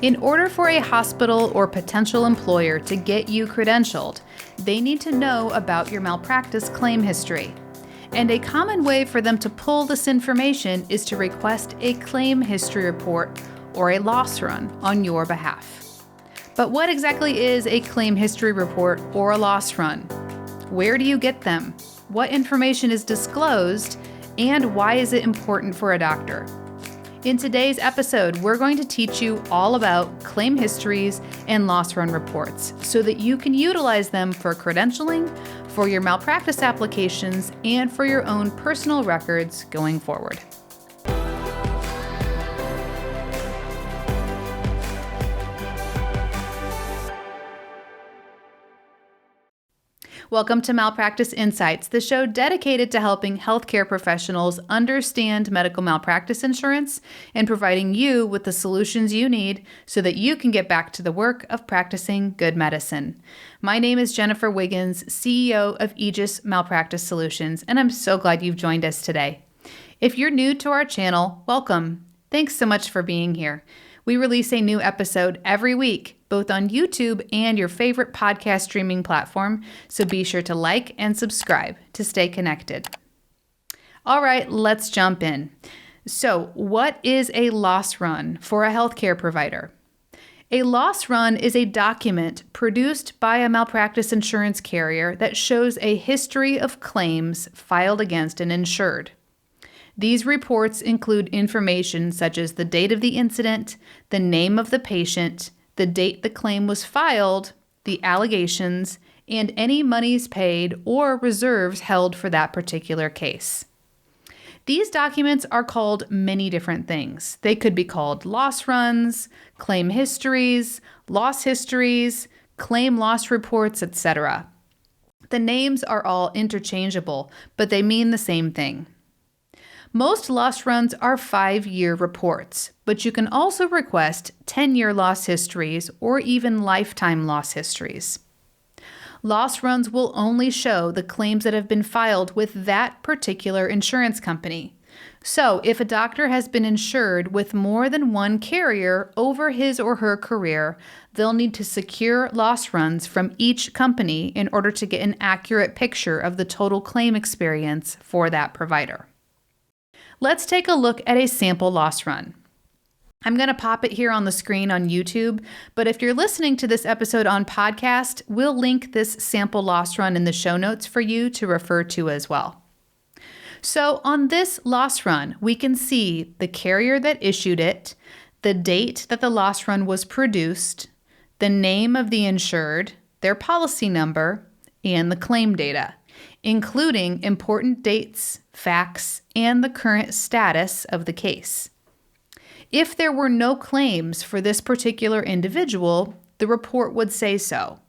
In order for a hospital or potential employer to get you credentialed, they need to know about your malpractice claim history. And a common way for them to pull this information is to request a claim history report or a loss run on your behalf. But what exactly is a claim history report or a loss run? Where do you get them? What information is disclosed? And why is it important for a doctor? In today's episode, we're going to teach you all about claim histories and loss run reports so that you can utilize them for credentialing, for your malpractice applications, and for your own personal records going forward. Welcome to Malpractice Insights, the show dedicated to helping healthcare professionals understand medical malpractice insurance and providing you with the solutions you need so that you can get back to the work of practicing good medicine. My name is Jennifer Wiggins, CEO of Aegis Malpractice Solutions, and I'm so glad you've joined us today. If you're new to our channel, welcome. Thanks so much for being here. We release a new episode every week, both on YouTube and your favorite podcast streaming platform, so be sure to like and subscribe to stay connected. All right, let's jump in. So, what is a loss run for a healthcare provider? A loss run is a document produced by a malpractice insurance carrier that shows a history of claims filed against an insured. These reports include information such as the date of the incident, the name of the patient, the date the claim was filed, the allegations, and any monies paid or reserves held for that particular case. These documents are called many different things. They could be called loss runs, claim histories, loss histories, claim loss reports, etc. The names are all interchangeable, but they mean the same thing. Most loss runs are 5-year reports, but you can also request 10-year loss histories or even lifetime loss histories. Loss runs will only show the claims that have been filed with that particular insurance company. So, if a doctor has been insured with more than one carrier over his or her career, they'll need to secure loss runs from each company in order to get an accurate picture of the total claim experience for that provider. Let's take a look at a sample loss run. I'm going to pop it here on the screen on YouTube, but if you're listening to this episode on podcast, we'll link this sample loss run in the show notes for you to refer to as well. So on this loss run, we can see the carrier that issued it, the date that the loss run was produced, the name of the insured, their policy number, and the claim data, including important dates, facts, and the current status of the case. If there were no claims for this particular individual, the report would say so.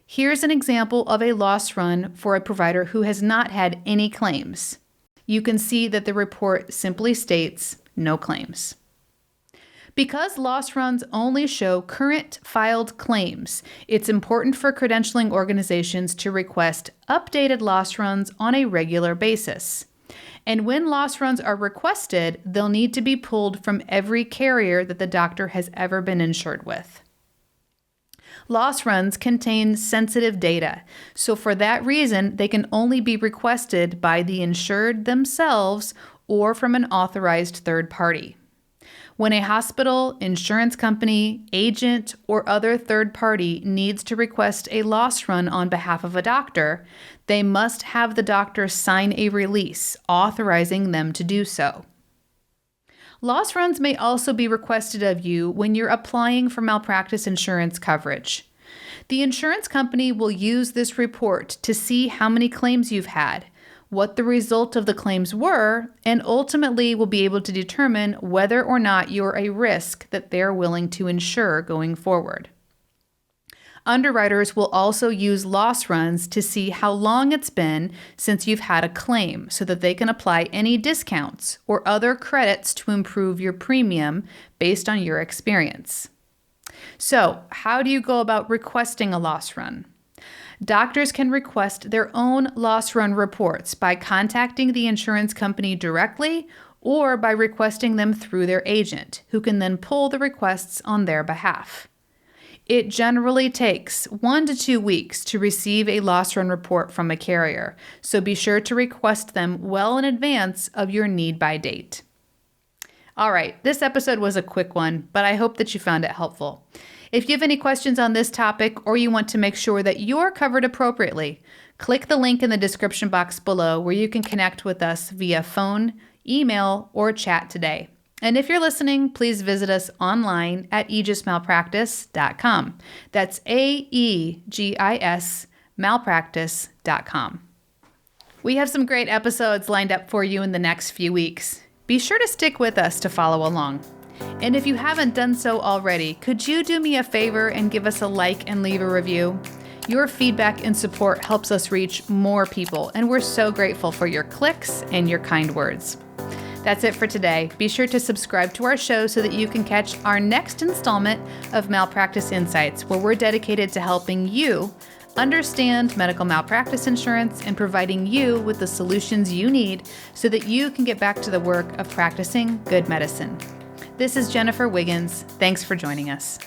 Here's an example of a loss run for a provider who has not had any claims. You can see that the report simply states no claims. Because loss runs only show current filed claims, it's important for credentialing organizations to request updated loss runs on a regular basis. And when loss runs are requested, they'll need to be pulled from every carrier that the doctor has ever been insured with. Loss runs contain sensitive data, so for that reason, they can only be requested by the insured themselves or from an authorized third party. When a hospital, insurance company, agent, or other third party needs to request a loss run on behalf of a doctor, they must have the doctor sign a release authorizing them to do so. Loss runs may also be requested of you when you're applying for malpractice insurance coverage. The insurance company will use this report to see how many claims you've had, what the result of the claims were, and ultimately will be able to determine whether or not you're a risk that they're willing to insure going forward. Underwriters will also use loss runs to see how long it's been since you've had a claim so that they can apply any discounts or other credits to improve your premium based on your experience. So, how do you go about requesting a loss run? Doctors can request their own loss run reports by contacting the insurance company directly or by requesting them through their agent, who can then pull the requests on their behalf. It generally takes 1 to 2 weeks to receive a loss run report from a carrier, so be sure to request them well in advance of your need-by date. All right, this episode was a quick one, but I hope that you found it helpful. If you have any questions on this topic or you want to make sure that you're covered appropriately, click the link in the description box below where you can connect with us via phone, email, or chat today. And if you're listening, please visit us online at aegismalpractice.com. That's AEGIS malpractice.com. We have some great episodes lined up for you in the next few weeks. Be sure to stick with us to follow along. And if you haven't done so already, could you do me a favor and give us a like and leave a review? Your feedback and support helps us reach more people, and we're so grateful for your clicks and your kind words. That's it for today. Be sure to subscribe to our show so that you can catch our next installment of Malpractice Insights, where we're dedicated to helping you understand medical malpractice insurance and providing you with the solutions you need so that you can get back to the work of practicing good medicine. This is Jennifer Wiggins. Thanks for joining us.